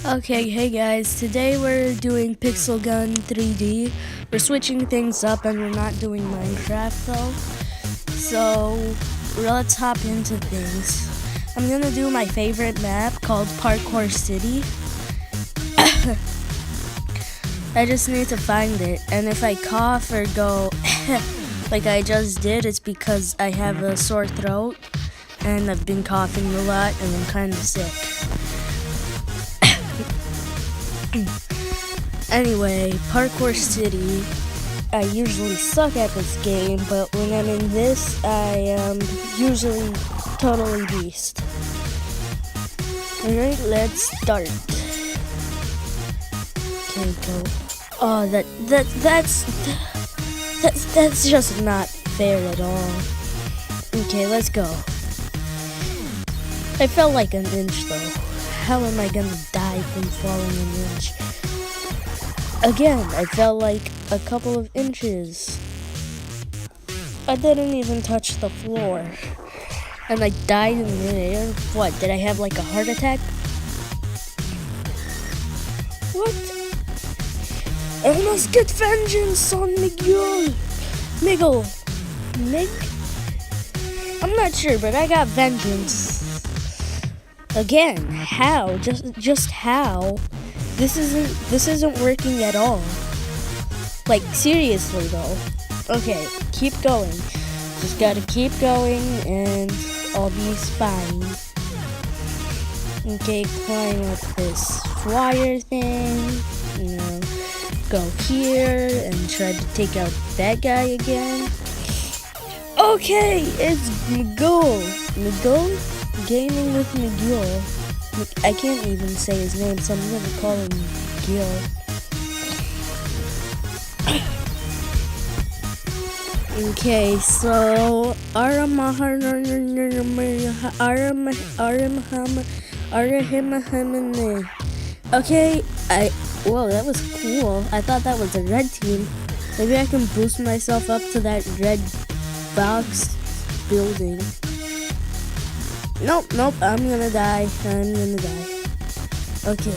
Okay, hey guys, today we're doing Pixel Gun 3D. We're switching things up and we're not doing Minecraft though. So, let's hop into things. I'm gonna do my favorite map called Parkour City. I just need to find it, and if I cough or go like I just did, it's because I have a sore throat and I've been coughing a lot and I'm kind of sick. Anyway, Parkour City. I usually suck at this game, but when I'm in this, I am usually totally beast. Alright, let's start. Okay, go. Oh, that's just not fair at all. Okay, let's go. I felt like an inch though. How am I gonna die from falling an inch? Again, I fell like a couple of inches. I didn't even touch the floor. And I died in midair. What, did I have like a heart attack? What? I must get vengeance on Miguel. Mig? I'm not sure, but I got vengeance. Again, how? Just how? This isn't working at all. Like, seriously though. Okay, keep going. Just gotta keep going and I'll be fine. Okay, climb up this wire thing. You know, go here and try to take out that guy again. Okay, it's Miguel. Miguel? Gaming with Miguel. I can't even say his name, so I'm gonna call him Miguel. Okay, so okay, whoa, that was cool. I thought that was a red team. Maybe I can boost myself up to that red box building. Nope, I'm gonna die. Okay,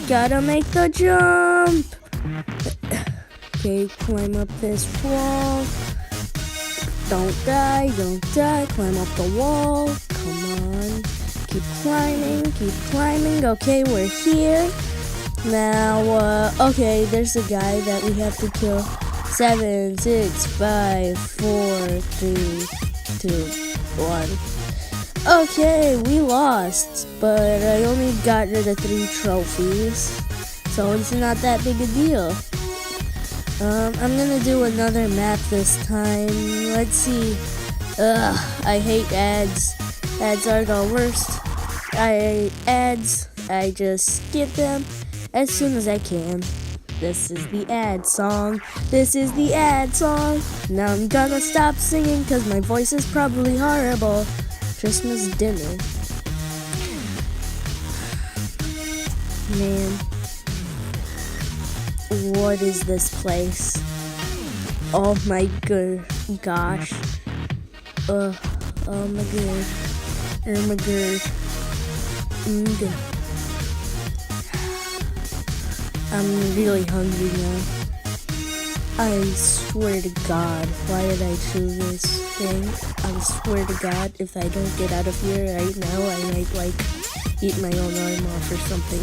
gotta make the jump. Okay, climb up this wall. Don't die, climb up the wall. Come on, keep climbing. Okay, we're here. Now, okay, there's a guy that we have to kill. 7, 6, 5, 4, 3, 2, 1. Okay, we lost, but I only got rid of 3 trophies, so it's not that big a deal. I'm gonna do another map this time. Let's see. I hate ads. Ads are the worst. I just skip them as soon as I can. This is the ad song. Now I'm gonna stop singing because my voice is probably horrible. Christmas dinner. Man. What is this place? Oh my gosh. Oh my god. I'm really hungry now. I swear to God, why did I choose this thing? I swear to God, if I don't get out of here right now, I might, like, eat my own arm off or something.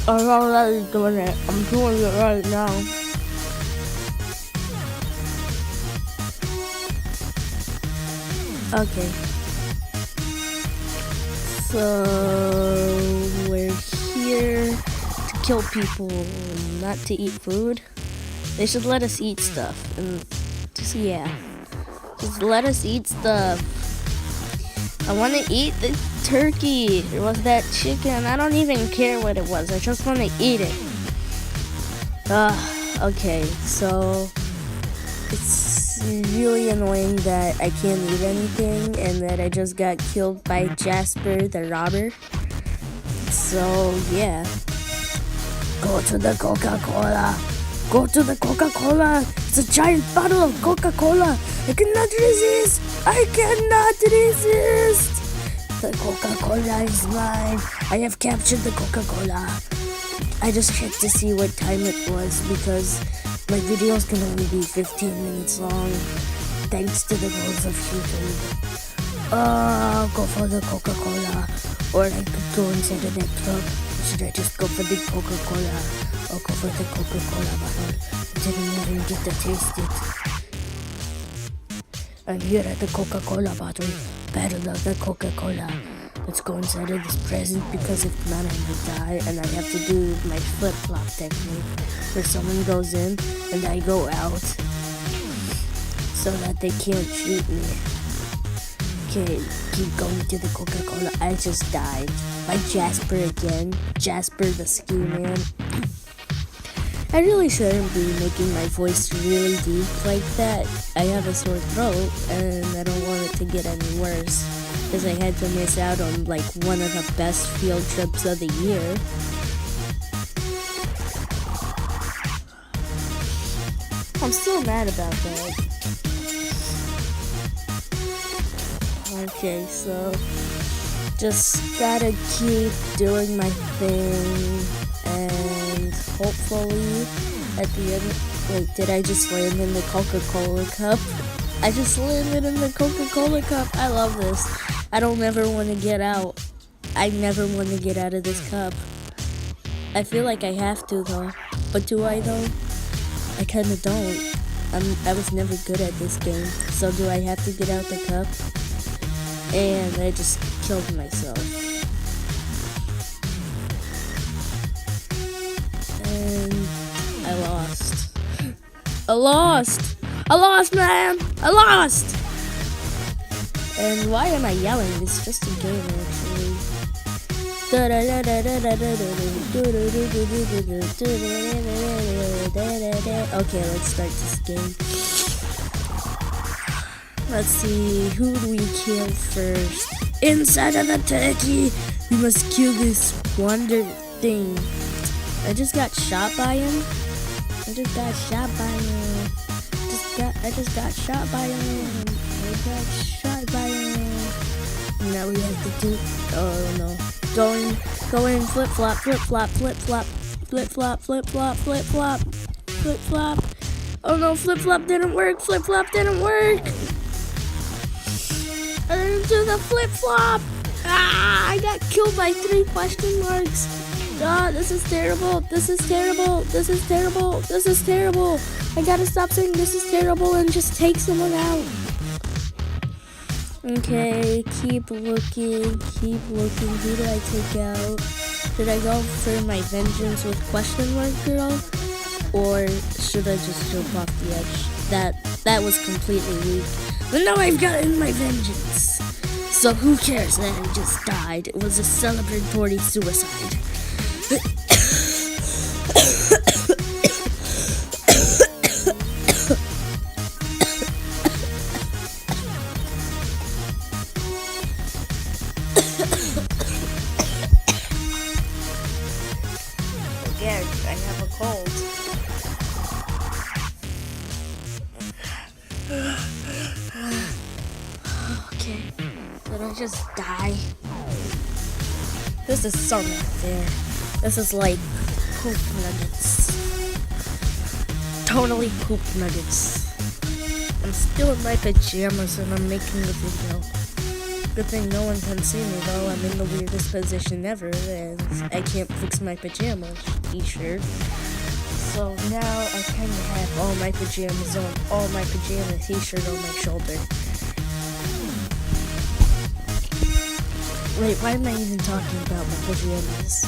I'm already doing it. I'm doing it right now. Okay. So, we're here to kill people, not to eat food. They should let us eat stuff, and just let us eat stuff. I want to eat the turkey. It was that chicken. I don't even care what it was. I just want to eat it. Okay, so it's really annoying that I can't eat anything and that I just got killed by Jasper the robber. So, yeah. Go to the Coca-Cola. It's a giant bottle of Coca-Cola. I cannot resist. The Coca-Cola is mine. I have captured the Coca-Cola. I just checked to see what time it was because my videos can only be 15 minutes long thanks to the rules of YouTube. I'll go for the Coca-Cola, or I could go inside of that club. Should I just go for the Coca-Cola? I'll go for the Coca-Cola bottle. I didn't even get to taste it. I'm here at the Coca-Cola bottle. Battle of the Coca-Cola. Let's go inside of this present because if not I might die, and I have to do my flip-flop technique where someone goes in and I go out so that they can't shoot me. Okay, keep going to the Coca-Cola. I just died by Jasper again. Jasper the ski man. I really shouldn't be making my voice really deep like that. I have a sore throat and I don't want it to get any worse because I had to miss out on like one of the best field trips of the year. I'm still mad about that. Okay, so just gotta keep doing my thing and hopefully at the end. Wait, did I just land in the Coca-Cola cup? I just landed in the Coca-Cola cup. I love this. I don't ever want to get out. I never want to get out of this cup. I feel like I have to though. But do I though? I kinda don't. I was never good at this game. So do I have to get out the cup? And I just killed myself. And I lost. I lost, man! I lost! And why am I yelling? It's just a game, actually. Okay, let's start this game. Let's see, who do we kill first? Inside of the turkey! We must kill this wonder thing. I just got shot by him. I just got shot by him. Now we have to do, oh no. Go in, flip flop. Oh no, flip flop didn't work. I didn't do the flip flop. I got killed by 3 question marks. God, this is terrible. I gotta stop saying this is terrible and just take someone out. Okay, keep looking. Who do I take out? Should I go for my vengeance with question mark girl? Or should I just jump off the edge? That was completely weak. But now I've gotten my vengeance. So who cares that I just died? It was a celebratory suicide. Again, I have a cold. Okay, did I just die? This is so not fair. This is like poop nuggets. Totally poop nuggets. I'm still in my pajamas and I'm making the video. Good thing no one can see me though. I'm in the weirdest position ever and I can't fix my pajama t-shirt. So now I kind of have all my pajamas on, all my pajama t-shirt on my shoulder. Wait, why am I even talking about my pajamas?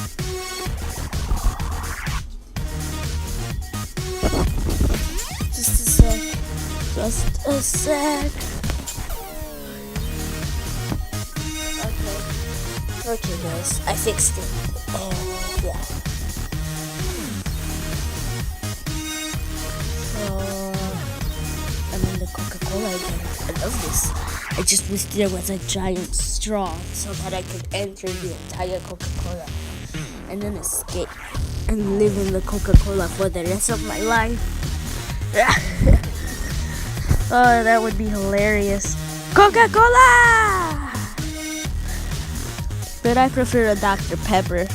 Just a sec. Okay guys, I fixed it. Yeah. So, I'm in the Coca-Cola again. I love this. I just wish there was a giant straw so that I could enter the entire Coca-Cola and then escape and live in the Coca-Cola for the rest of my life. Oh, that would be hilarious. Coca-Cola! But I prefer a Dr. Pepper.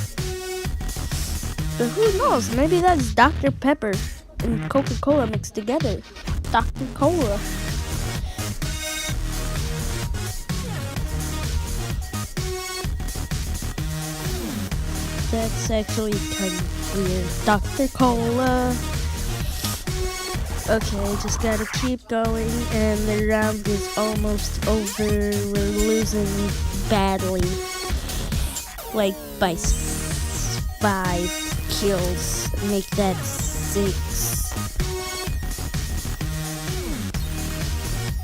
But who knows? Maybe that's Dr. Pepper and Coca-Cola mixed together. Dr. Cola. That's actually kind of weird. Dr. Cola. Okay, just gotta keep going, and the round is almost over. We're losing badly. Like by 5 kills. Make that 6.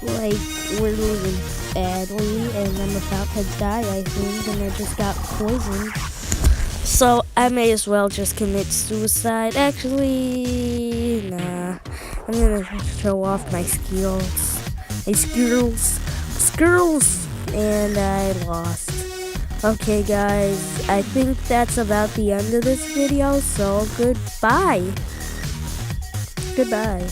Like, we're losing badly, and I'm about to die, I think, and I just got poisoned. So I may as well just commit suicide. Actually, nah. I'm gonna show off my skills. My skills. And I lost. Okay, guys. I think that's about the end of this video. So goodbye. Goodbye.